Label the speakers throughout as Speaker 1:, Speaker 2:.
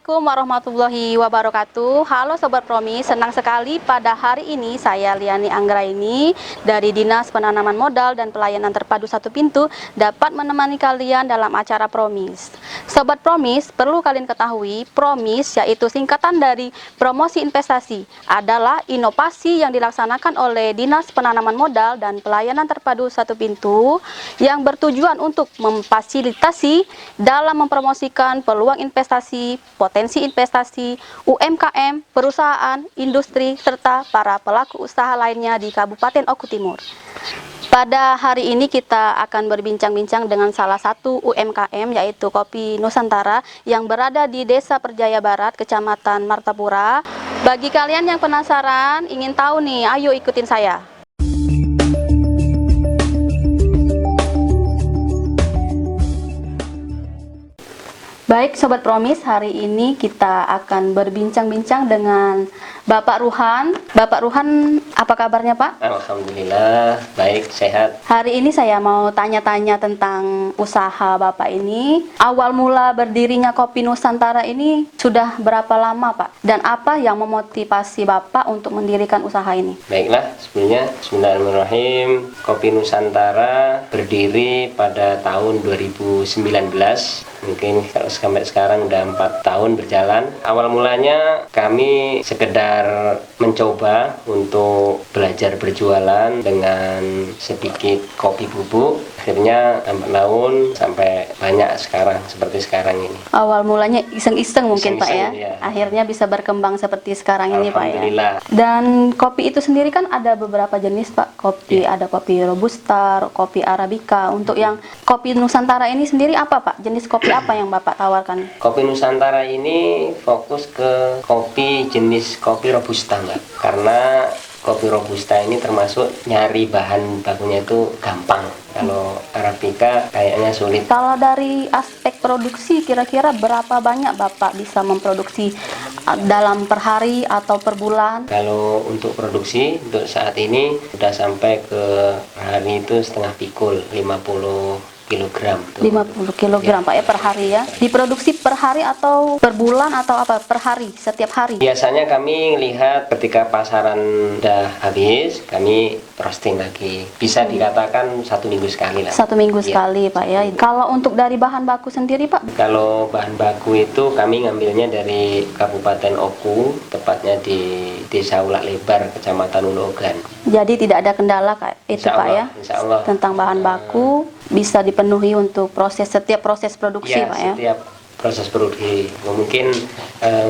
Speaker 1: Assalamualaikum warahmatullahi wabarakatuh. Halo Sobat Promi, senang sekali pada hari ini saya Liani Anggraini dari Dinas Penanaman Modal dan Pelayanan Terpadu Satu Pintu dapat menemani kalian dalam acara Promis. Sobat Promis, perlu kalian ketahui, Promis yaitu singkatan dari promosi investasi, adalah inovasi yang dilaksanakan oleh Dinas Penanaman Modal dan Pelayanan Terpadu Satu Pintu yang bertujuan untuk memfasilitasi dalam mempromosikan peluang investasi, potensi investasi, UMKM, perusahaan, industri, serta para pelaku usaha lainnya di Kabupaten Oku Timur. Pada hari ini kita akan berbincang-bincang dengan salah satu UMKM yaitu Kopi Nusantara yang berada di Desa Perjaya Barat, Kecamatan Martapura. Bagi kalian yang penasaran, ingin tahu nih, ayo ikutin saya. Baik Sobat Promis, hari ini kita akan berbincang-bincang dengan Bapak Ruhan. Bapak Ruhan, apa kabarnya Pak?
Speaker 2: Alhamdulillah, baik, sehat.
Speaker 1: Hari ini saya mau tanya-tanya tentang usaha Bapak ini. Awal mula berdirinya Kopi Nusantara ini sudah berapa lama Pak? Dan apa yang memotivasi Bapak untuk mendirikan usaha ini?
Speaker 2: Baiklah, sebelumnya bismillahirrahmanirrahim. Kopi Nusantara berdiri pada tahun 2019. Mungkin kalau sampai sekarang udah 4 tahun berjalan. Awal mulanya kami sekedar mencoba untuk belajar berjualan dengan sedikit kopi bubuk. Akhirnya 4 tahun sampai banyak sekarang, seperti sekarang ini.
Speaker 1: Awal mulanya iseng-iseng mungkin Pak ya?
Speaker 2: Ya.
Speaker 1: Akhirnya bisa berkembang seperti sekarang ini Pak ya?
Speaker 2: Alhamdulillah.
Speaker 1: Dan kopi itu sendiri kan ada beberapa jenis Pak. Kopi, ada kopi Robusta, kopi Arabica. Untuk yang Kopi Nusantara ini sendiri apa Pak? Jenis kopi apa yang Bapak tawarkan?
Speaker 2: Kopi Nusantara ini fokus ke kopi jenis kopi Robusta Mbak. Karena kopi Robusta ini termasuk nyari bahan bakunya itu gampang. Kalau Arabica kayaknya sulit.
Speaker 1: Kalau dari aspek produksi, kira-kira berapa banyak Bapak bisa memproduksi dalam per hari atau per bulan?
Speaker 2: Kalau untuk produksi, untuk saat ini sudah sampai ke hari itu setengah pikul, 50 kilogram.
Speaker 1: 50 kilogram Pak ya per hari ya. Diproduksi per hari atau per bulan atau apa? Per hari, setiap hari.
Speaker 2: Biasanya kami lihat ketika pasaran udah habis, kami roasting lagi. Bisa dikatakan 1 minggu sekali lah.
Speaker 1: 1 minggu sekali Pak ya. Kalau untuk dari bahan baku sendiri Pak?
Speaker 2: Kalau bahan baku itu kami ngambilnya dari Kabupaten Oku, tepatnya di Desa Ulak Lebar, Kecamatan Ulogan.
Speaker 1: Jadi tidak ada kendala itu Pak ya?
Speaker 2: Insya Allah.
Speaker 1: Tentang bahan baku bisa dipenuhi untuk setiap proses produksi Pak ya?
Speaker 2: Setiap proses produksi. Mungkin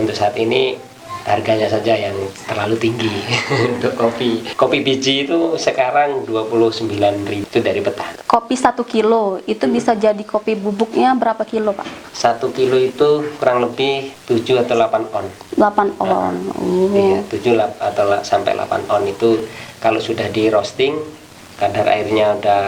Speaker 2: untuk saat ini harganya saja yang terlalu tinggi untuk kopi. Kopi biji itu sekarang 29.000 itu dari petani.
Speaker 1: Kopi 1 kilo itu bisa jadi kopi bubuknya berapa kilo Pak?
Speaker 2: 1 kilo itu kurang lebih 7 atau 8 on.
Speaker 1: 8 on.
Speaker 2: Iya, 7 atau sampai 8 on itu kalau sudah di roasting, kadar airnya udah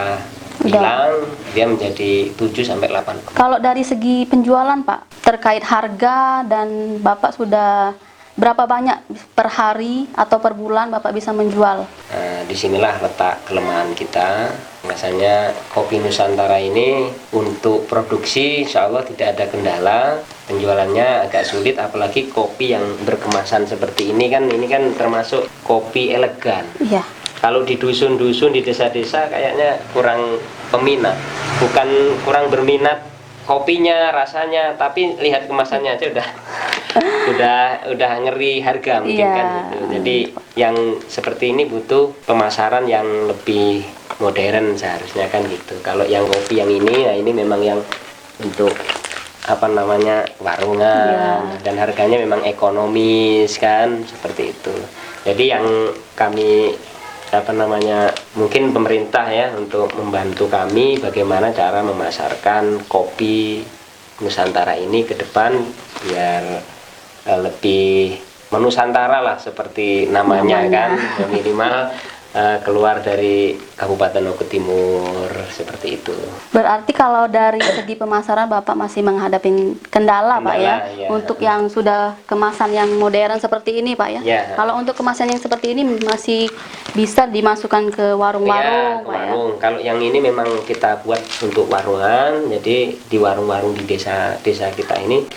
Speaker 2: hilang, dia menjadi 7 sampai 8.
Speaker 1: Kalau dari segi penjualan Pak, terkait harga dan Bapak sudah berapa banyak per hari atau per bulan Bapak bisa menjual?
Speaker 2: Nah, disinilah letak kelemahan kita. Biasanya Kopi Nusantara ini untuk produksi insya Allah tidak ada kendala. Penjualannya agak sulit, apalagi kopi yang berkemasan seperti ini kan termasuk kopi elegan.
Speaker 1: Iya.
Speaker 2: Kalau di dusun-dusun, di desa-desa kayaknya kurang peminat. Bukan kurang berminat kopinya, rasanya, tapi lihat kemasannya aja udah ngeri harga mungkin kan gitu. Jadi yang seperti ini butuh pemasaran yang lebih modern seharusnya kan gitu. Kalau yang kopi yang ini, nah ini memang yang untuk warungan, dan harganya memang ekonomis kan, seperti itu. Jadi yang kami mungkin pemerintah ya untuk membantu kami bagaimana cara memasarkan kopi Nusantara ini ke depan biar lebih menusantara lah seperti namanya. Kan minimal keluar dari Kabupaten Oku Timur seperti itu.
Speaker 1: Berarti kalau dari segi pemasaran Bapak masih menghadapi kendala Pak ya, untuk yang sudah kemasan yang modern seperti ini Pak ya. Kalau untuk kemasan yang seperti ini masih bisa dimasukkan ke warung-warung Pak ya.
Speaker 2: Kalau yang ini memang kita buat untuk warungan, jadi di warung-warung di desa kita ini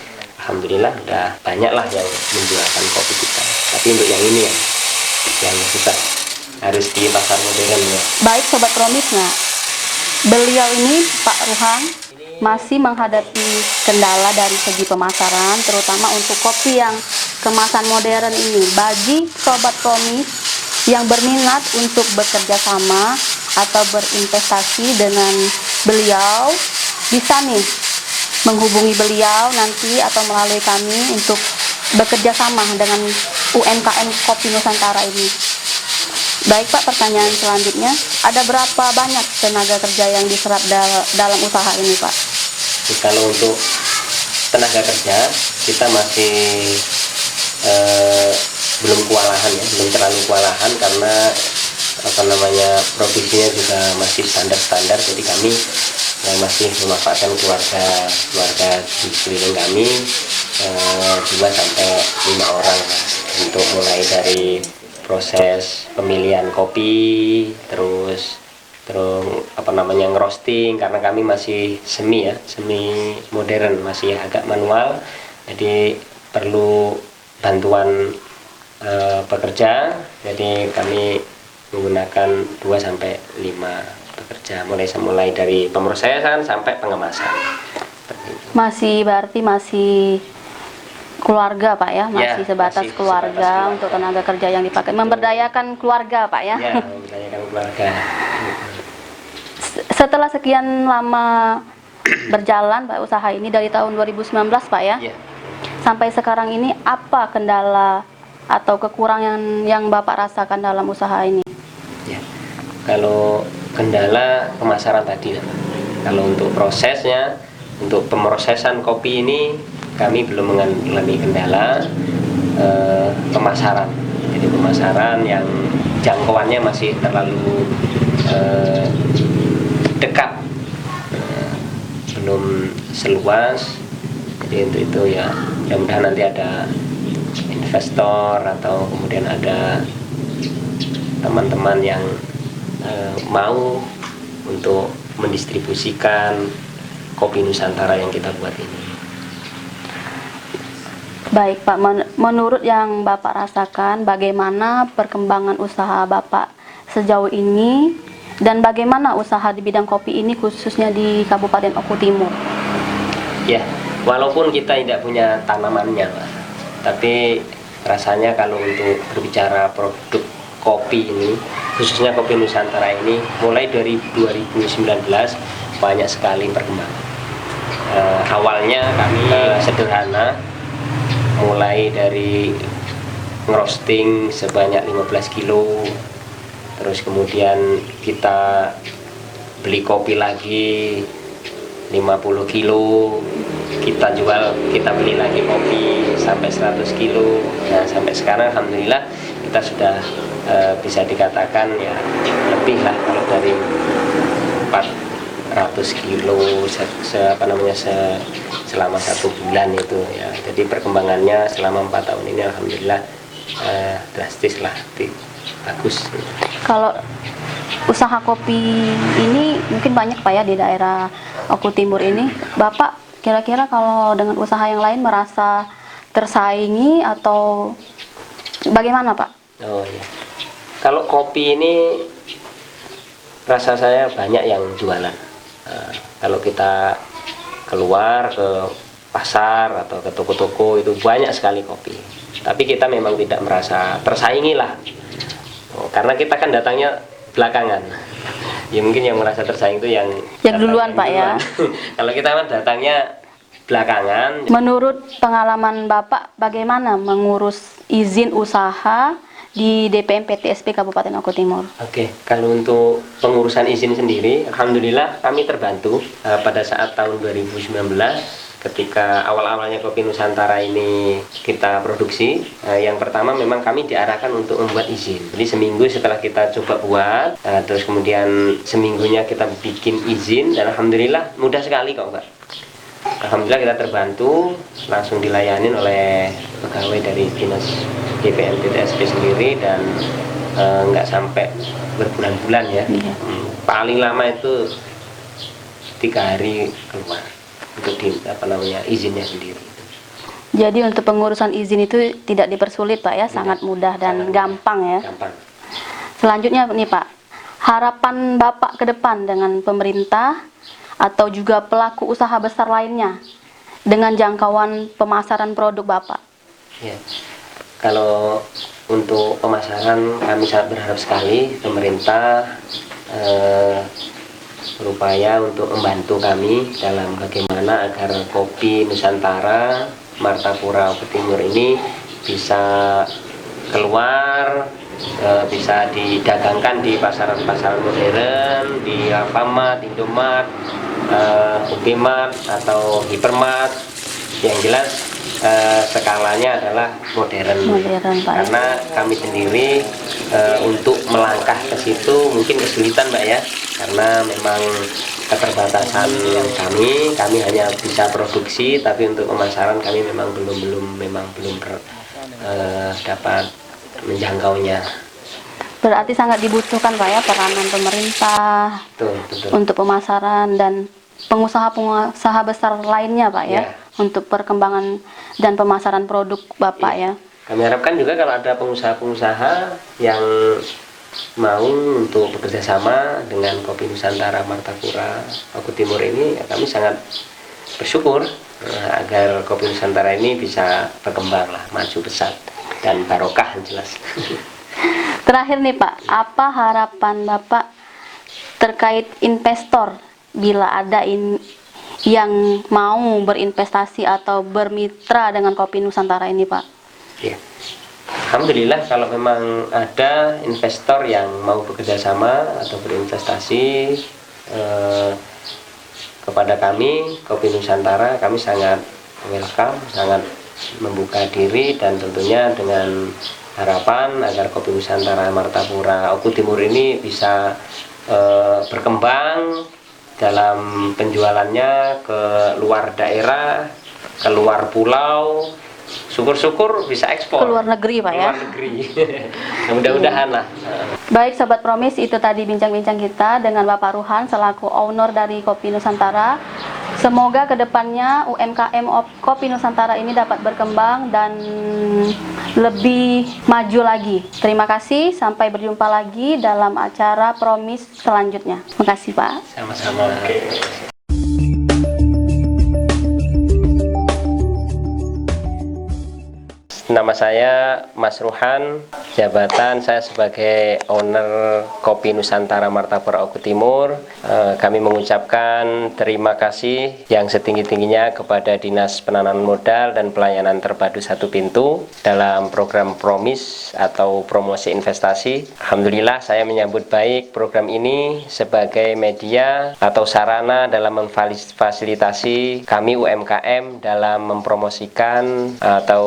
Speaker 2: alhamdulillah udah banyak lah yang menjualkan kopi kita. Tapi untuk yang ini yang susah, harus di pasar modern ya.
Speaker 1: Baik Sobat Promis, nah beliau ini Pak Ruhang masih menghadapi kendala dari segi pemasaran, terutama untuk kopi yang kemasan modern ini. Bagi Sobat Promis yang berminat untuk bekerja sama atau berinvestasi dengan beliau, bisa nih menghubungi beliau nanti atau melalui kami untuk bekerja sama dengan UMKM Kopi Nusantara ini. Baik Pak, pertanyaan selanjutnya, ada berapa banyak tenaga kerja yang diserap dalam usaha ini Pak?
Speaker 2: Kalau untuk tenaga kerja kita masih belum kewalahan ya, belum terlalu kewalahan karena provisinya juga masih standar-standar. Jadi kami masih memanfaatkan keluarga di sekeliling kami 2 sampai 5 orang untuk mulai dari proses pemilihan kopi, terus ngerosting, karena kami masih semi modern, masih agak manual, jadi perlu bantuan pekerja. Jadi kami menggunakan 2 sampai 5 pekerja, mulai dari pemrosesan sampai pengemasan.
Speaker 1: Berarti masih keluarga Pak ya, masih sebatas
Speaker 2: masih
Speaker 1: keluarga,
Speaker 2: sebatas keluarga
Speaker 1: untuk tenaga kerja yang dipakai, memberdayakan keluarga Pak ya.
Speaker 2: Ya, memberdayakan keluarga.
Speaker 1: Setelah sekian lama berjalan Pak usaha ini dari tahun 2019 Pak ya, sampai sekarang ini apa kendala atau kekurangan yang Bapak rasakan dalam usaha ini?
Speaker 2: Ya, kalau kendala pemasaran tadi, kalau untuk prosesnya, untuk pemrosesan kopi ini kami belum mengalami kendala pemasaran. Jadi pemasaran yang jangkauannya masih terlalu dekat, belum seluas. Jadi untuk itu ya mudah-mudahan nanti ada investor atau kemudian ada teman-teman yang mau untuk mendistribusikan kopi Nusantara yang kita buat ini.
Speaker 1: Baik Pak, menurut yang Bapak rasakan, bagaimana perkembangan usaha Bapak sejauh ini dan bagaimana usaha di bidang kopi ini khususnya di Kabupaten Oku Timur?
Speaker 2: Ya, walaupun kita tidak punya tanamannya, Pak, tapi rasanya kalau untuk berbicara produk kopi ini, khususnya kopi Nusantara ini, mulai dari 2019 banyak sekali perkembangan. Awalnya kami sederhana, mulai dari ngerosting sebanyak 15 kilo, terus kemudian kita beli kopi lagi 50 kilo, kita beli lagi kopi sampai 100 kilo. Nah, sampai sekarang alhamdulillah kita sudah bisa dikatakan ya lebih lah, kalau dari 400 kilo selama 1 bulan itu ya. Jadi perkembangannya selama 4 tahun ini alhamdulillah drastis lah, bagus.
Speaker 1: Kalau usaha kopi ini mungkin banyak Pak ya di daerah Oku Timur ini, Bapak kira-kira kalau dengan usaha yang lain merasa tersaingi atau bagaimana Pak?
Speaker 2: Oh iya, kalau kopi ini rasa saya banyak yang jualan. Kalau kita keluar ke pasar atau ke toko-toko itu banyak sekali kopi, tapi kita memang tidak merasa tersaingi lah, karena kita kan datangnya belakangan. Ya mungkin yang merasa tersaing itu yang
Speaker 1: duluan Pak ya.
Speaker 2: Kalau kita kan datangnya belakangan.
Speaker 1: Menurut pengalaman Bapak, bagaimana mengurus izin usaha di DPM PTSP Kabupaten Oku Timur?
Speaker 2: Oke, kalau untuk pengurusan izin sendiri, alhamdulillah kami terbantu pada saat tahun 2019 ketika awal-awalnya kopi Nusantara ini kita produksi. Yang pertama memang kami diarahkan untuk membuat izin. Jadi seminggu setelah kita coba buat, terus kemudian seminggunya kita bikin izin, dan alhamdulillah mudah sekali kok Mbak. Alhamdulillah kita terbantu, langsung dilayani oleh pegawai dari dinas DPM PTSP sendiri, dan nggak sampai berbulan-bulan ya. Paling lama itu 3 hari keluar untuk izinnya sendiri.
Speaker 1: Jadi untuk pengurusan izin itu tidak dipersulit Pak ya, sangat mudah dan gampang ya.
Speaker 2: Gampang.
Speaker 1: Selanjutnya nih Pak, harapan Bapak ke depan dengan pemerintah atau juga pelaku usaha besar lainnya dengan jangkauan pemasaran produk Bapak.
Speaker 2: Ya. Kalau untuk pemasaran kami sangat berharap sekali pemerintah berupaya untuk membantu kami dalam bagaimana agar kopi Nusantara Martapura Oku Timur ini bisa keluar, bisa didagangkan di pasaran-pasaran modern, di Alfamart, Indomart, Upimart atau Hypermart. Yang jelas skalanya adalah modern Pak. Karena kami sendiri untuk melangkah ke situ mungkin kesulitan Mbak ya, karena memang keterbatasan kami hanya bisa produksi, tapi untuk pemasaran kami memang belum dapat menjangkaunya.
Speaker 1: Berarti sangat dibutuhkan Pak ya peranan pemerintah.
Speaker 2: Betul.
Speaker 1: Untuk pemasaran dan pengusaha besar lainnya Pak ya, untuk perkembangan dan pemasaran produk Bapak ya.
Speaker 2: Kami harapkan juga kalau ada pengusaha-pengusaha yang mau untuk bekerja sama dengan Kopi Nusantara Martapura Oku Timur ini, kami sangat bersyukur agar Kopi Nusantara ini bisa berkembang lah, maju pesat dan barokah jelas.
Speaker 1: Terakhir nih Pak, apa harapan Bapak terkait investor bila ada yang mau berinvestasi atau bermitra dengan Kopi Nusantara ini Pak?
Speaker 2: Ya. Alhamdulillah kalau memang ada investor yang mau bekerja sama atau berinvestasi kepada kami Kopi Nusantara, kami sangat welcome, sangat membuka diri, dan tentunya dengan harapan agar Kopi Nusantara Martapura Oku Timur ini bisa berkembang dalam penjualannya ke luar daerah, ke luar pulau, syukur-syukur bisa ekspor
Speaker 1: ke luar negeri Pak ya.
Speaker 2: Luar negeri. Mudah-mudahan lah.
Speaker 1: Baik Sobat Promis, itu tadi bincang-bincang kita dengan Bapak Ruhan selaku owner dari Kopi Nusantara. Semoga kedepannya UMKM Kopi Nusantara ini dapat berkembang dan lebih maju lagi. Terima kasih, sampai berjumpa lagi dalam acara Promis selanjutnya. Terima kasih Pak.
Speaker 2: Sama-sama. Nama saya Mas Ruhan, jabatan saya sebagai owner Kopi Nusantara Martapura Oku Timur. Kami mengucapkan terima kasih yang setinggi-tingginya kepada Dinas Penanaman Modal dan Pelayanan Terpadu Satu Pintu dalam program Promis atau promosi investasi. Alhamdulillah saya menyambut baik program ini sebagai media atau sarana dalam memfasilitasi kami UMKM dalam mempromosikan atau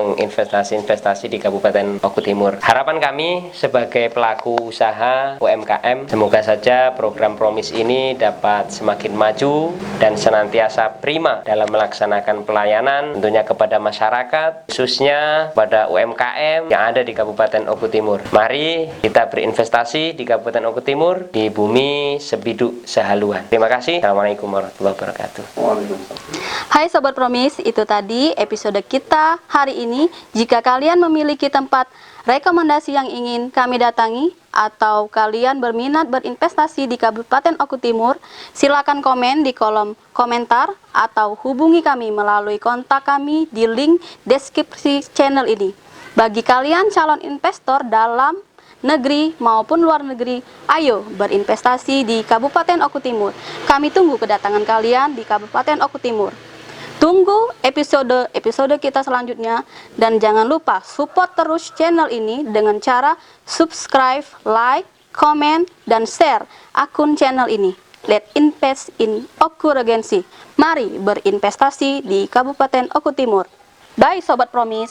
Speaker 2: investasi-investasi di Kabupaten Oku Timur. Harapan kami sebagai pelaku usaha UMKM, semoga saja program Promis ini dapat semakin maju dan senantiasa prima dalam melaksanakan pelayanan tentunya kepada masyarakat, khususnya pada UMKM yang ada di Kabupaten Oku Timur. Mari kita berinvestasi di Kabupaten Oku Timur, di bumi sebiduk sehaluan. Terima kasih. Assalamualaikum warahmatullahi wabarakatuh.
Speaker 1: Hai Sobat Promis, itu tadi episode kita hari ini. Jika kalian memiliki tempat rekomendasi yang ingin kami datangi atau kalian berminat berinvestasi di Kabupaten Oku Timur, silakan komen di kolom komentar atau hubungi kami melalui kontak kami di link deskripsi channel ini. Bagi kalian calon investor dalam negeri maupun luar negeri, ayo berinvestasi di Kabupaten Oku Timur. Kami tunggu kedatangan kalian di Kabupaten Oku Timur. Tunggu episode kita selanjutnya, dan jangan lupa support terus channel ini dengan cara subscribe, like, comment, dan share akun channel ini. Let's invest in Oku Regency. Mari berinvestasi di Kabupaten Oku Timur. Bye Sobat Promis.